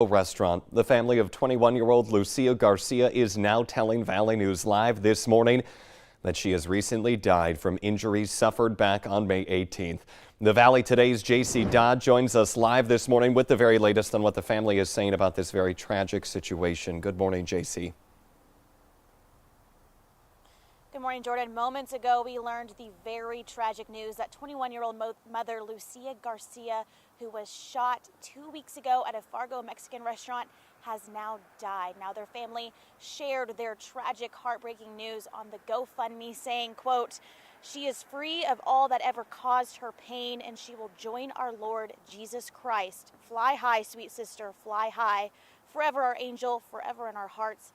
Restaurant. The family of 21-year-old Lucia Garcia is now telling Valley News Live this morning that she has recently died from injuries suffered back on May 18th. The Valley Today's J.C. Dodd joins us live this morning with the very latest on what the family is saying about this very tragic situation. Good morning, J.C. Good morning, Jordan. Moments ago, we learned the very tragic news that 21-year-old mother Lucia Garcia, who was shot 2 weeks ago at a Fargo Mexican restaurant, has now died. Now, their family shared their tragic, heartbreaking news on the GoFundMe, saying, quote, "She is free of all that ever caused her pain, and she will join our Lord Jesus Christ. Fly high, sweet sister, fly high. Forever our angel, forever in our hearts,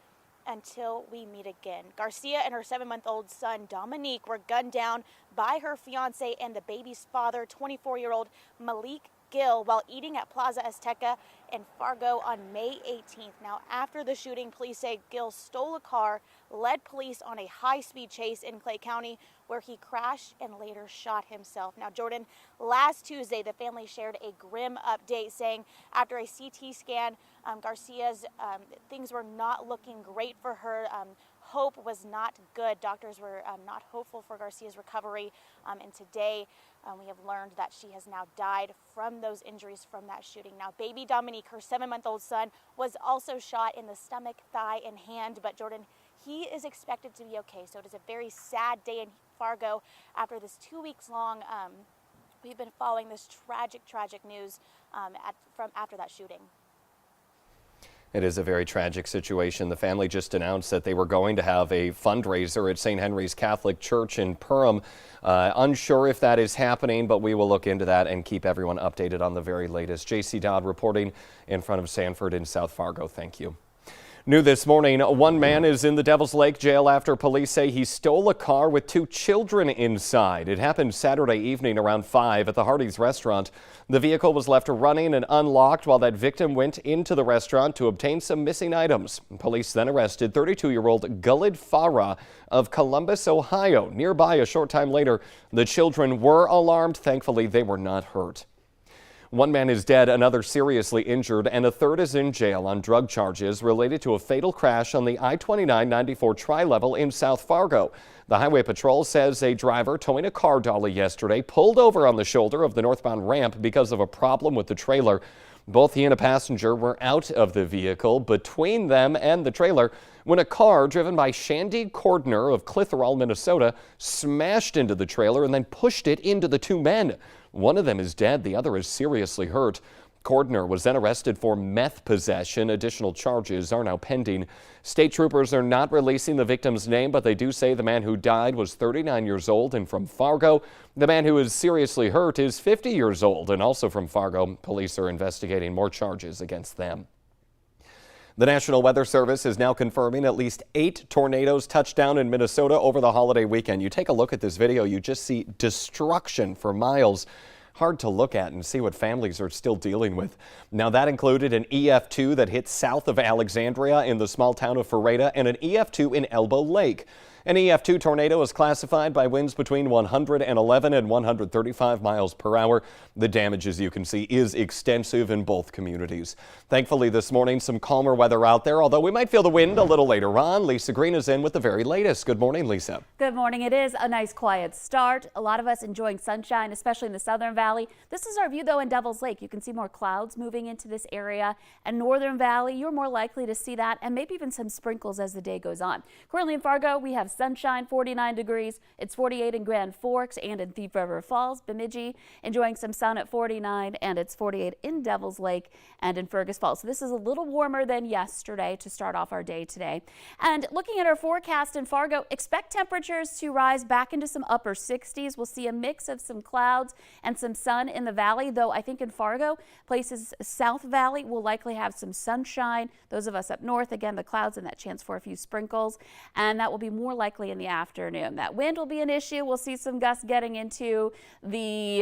until we meet again." Garcia and her 7-month-old son, Dominique, were gunned down by her fiance and the baby's father, 24-year-old Malik Gill, while eating at Plaza Azteca in Fargo on May 18th. Now, after the shooting, police say Gill stole a car, led police on a high-speed chase in Clay County, where he crashed and later shot himself. Now, Jordan, last Tuesday, the family shared a grim update saying after a CT scan, Garcia's things were not looking great for her. Hope was not good. Doctors were not hopeful for Garcia's recovery. And today we have learned that she has now died from those injuries from that shooting. Now, baby Dominique, her 7-month-old son, was also shot in the stomach, thigh, and hand. But Jordan, he is expected to be okay. So it is a very sad day in Fargo after this 2 weeks long. We've been following this tragic news from after that shooting. It is a very tragic situation. The family just announced that they were going to have a fundraiser at St. Henry's Catholic Church in Perham. Unsure if that is happening, but we will look into that and keep everyone updated on the very latest. J.C. Dodd reporting in front of Sanford in South Fargo. Thank you. New this morning, one man is in the Devil's Lake jail after police say he stole a car with 2 children inside. It happened Saturday evening around 5 at the Hardee's restaurant. The vehicle was left running and unlocked while that victim went into the restaurant to obtain some missing items. Police then arrested 32-year-old Gulid Farah of Columbus, Ohio. Nearby a short time later, the children were alarmed. Thankfully, they were not hurt. One man is dead, another seriously injured, and a third is in jail on drug charges related to a fatal crash on the I-29-94 tri-level in South Fargo. The Highway Patrol says a driver towing a car dolly yesterday pulled over on the shoulder of the northbound ramp because of a problem with the trailer. Both he and a passenger were out of the vehicle between them and the trailer when a car driven by Shandy Cordner of Clitheroe, Minnesota, smashed into the trailer and then pushed it into the 2 men. One of them is dead. The other is seriously hurt. Cordner was then arrested for meth possession. Additional charges are now pending. State troopers are not releasing the victim's name, but they do say the man who died was 39 years old and from Fargo. The man who is seriously hurt is 50 years old and also from Fargo. Police are investigating more charges against them. The National Weather Service is now confirming at least 8 tornadoes touched down in Minnesota over the holiday weekend. You take a look at this video, you just see destruction for miles. Hard to look at and see what families are still dealing with. Now, that included an EF2 that hit south of Alexandria in the small town of Ferreta and an EF2 in Elbow Lake. An EF2 tornado is classified by winds between 111 and 135 miles per hour. The damage, as you can see, is extensive in both communities. Thankfully, this morning, some calmer weather out there, although we might feel the wind a little later on. Lisa Green is in with the very latest. Good morning, Lisa. Good morning. It is a nice quiet start. A lot of us enjoying sunshine, especially in the Southern Valley. This is our view, though, in Devil's Lake. You can see more clouds moving into this area. And Northern Valley, you're more likely to see that and maybe even some sprinkles as the day goes on. Currently in Fargo, we have sunshine, 49 degrees. It's 48 in Grand Forks and in Thief River Falls. Bemidji enjoying some sun at 49, and it's 48 in Devil's Lake and in Fergus Falls. So this is a little warmer than yesterday to start off our day today. And looking at our forecast in Fargo, expect temperatures to rise back into some upper 60s. We'll see a mix of some clouds and some sun in the valley, though I think in Fargo, places South Valley will likely have some sunshine. Those of us up north, again, the clouds and that chance for a few sprinkles, and that will be more likely in the afternoon. That wind will be an issue. We'll see some gusts getting into the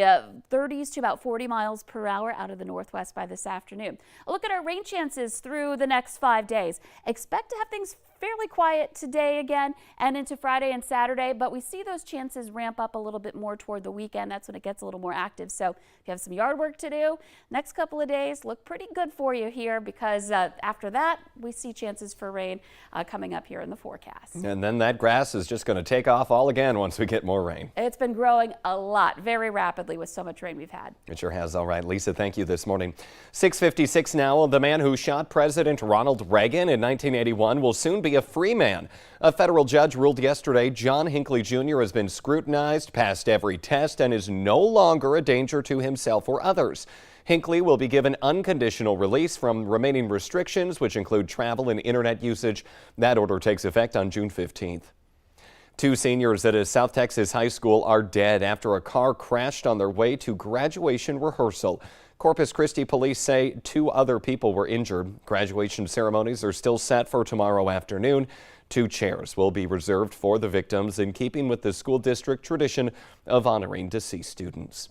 30s to about 40 miles per hour out of the northwest by this afternoon. A look at our rain chances through the next 5 days. Expect to have things fairly quiet today again and into Friday and Saturday, but we see those chances ramp up a little bit more toward the weekend. That's when it gets a little more active. So if you have some yard work to do, next couple of days look pretty good for you here, because after that, we see chances for rain coming up here in the forecast. And then that grass is just going to take off all again once we get more rain. It's been growing a lot, very rapidly with so much rain we've had. It sure has. All right, Lisa, thank you this morning. 6:56 now. The man who shot President Ronald Reagan in 1981 will soon be a free man. A federal judge ruled yesterday John Hinckley Jr. has been scrutinized, passed every test, and is no longer a danger to himself or others. Hinckley will be given unconditional release from remaining restrictions, which include travel and internet usage. That order takes effect on June 15th. Two seniors at a South Texas high school are dead after a car crashed on their way to graduation rehearsal. Corpus Christi police say 2 other people were injured. Graduation ceremonies are still set for tomorrow afternoon. 2 chairs will be reserved for the victims, in keeping with the school district tradition of honoring deceased students.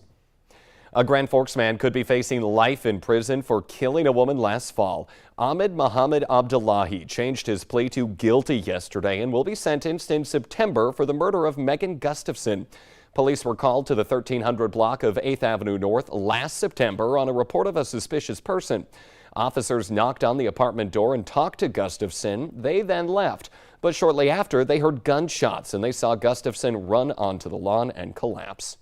A Grand Forks man could be facing life in prison for killing a woman last fall. Ahmed Mohammed Abdullahi changed his plea to guilty yesterday and will be sentenced in September for the murder of Megan Gustafson. Police were called to the 1300 block of 8th Avenue North last September on a report of a suspicious person. Officers knocked on the apartment door and talked to Gustafson. They then left, but shortly after they heard gunshots and they saw Gustafson run onto the lawn and collapse.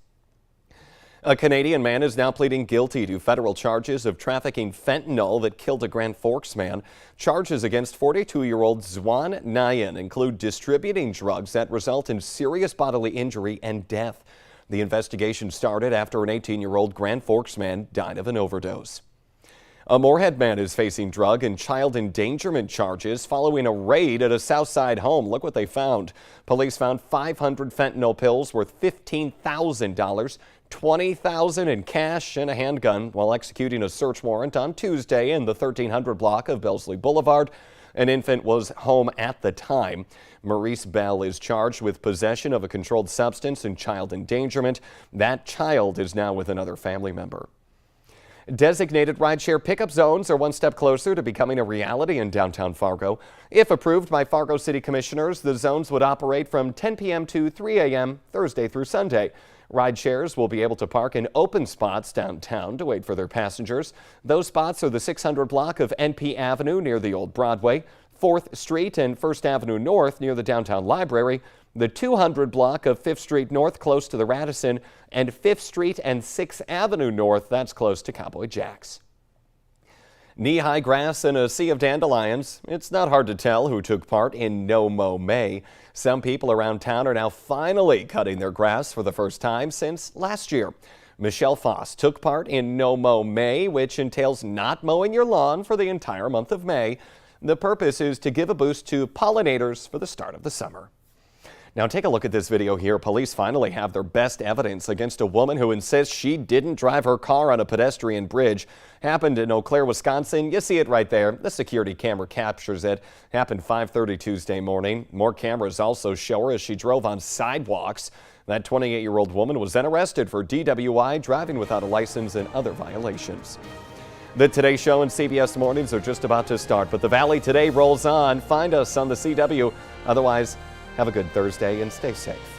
A Canadian man is now pleading guilty to federal charges of trafficking fentanyl that killed a Grand Forks man. Charges against 42-year-old Zwan Nayan include distributing drugs that result in serious bodily injury and death. The investigation started after an 18-year-old Grand Forks man died of an overdose. A Moorhead man is facing drug and child endangerment charges following a raid at a Southside home. Look what they found. Police found 500 fentanyl pills worth $15,000, $20,000 in cash and a handgun while executing a search warrant on Tuesday in the 1300 block of Belsley Boulevard. An infant was home at the time. Maurice Bell is charged with possession of a controlled substance and child endangerment. That child is now with another family member. Designated rideshare pickup zones are one step closer to becoming a reality in downtown Fargo. If approved by Fargo City Commissioners, the zones would operate from 10 p.m. to 3 a.m. Thursday through Sunday. Rideshares will be able to park in open spots downtown to wait for their passengers. Those spots are the 600 block of NP Avenue near the old Broadway, 4th Street and 1st Avenue North near the downtown library, the 200 block of 5th Street North close to the Radisson, and 5th Street and 6th Avenue North, that's close to Cowboy Jack's. Knee-high grass and a sea of dandelions. It's not hard to tell who took part in No Mow May. Some people around town are now finally cutting their grass for the first time since last year. Michelle Foss took part in No Mow May, which entails not mowing your lawn for the entire month of May. The purpose is to give a boost to pollinators for the start of the summer. Now take a look at this video here. Police finally have their best evidence against a woman who insists she didn't drive her car on a pedestrian bridge. Happened in Eau Claire, Wisconsin. You see it right there. The security camera captures it. Happened 5:30 Tuesday morning. More cameras also show her as she drove on sidewalks. That 28-year-old woman was then arrested for DWI, driving without a license, and other violations. The Today Show and CBS Mornings are just about to start, but the Valley Today rolls on. Find us on the CW. Otherwise, have a good Thursday and stay safe.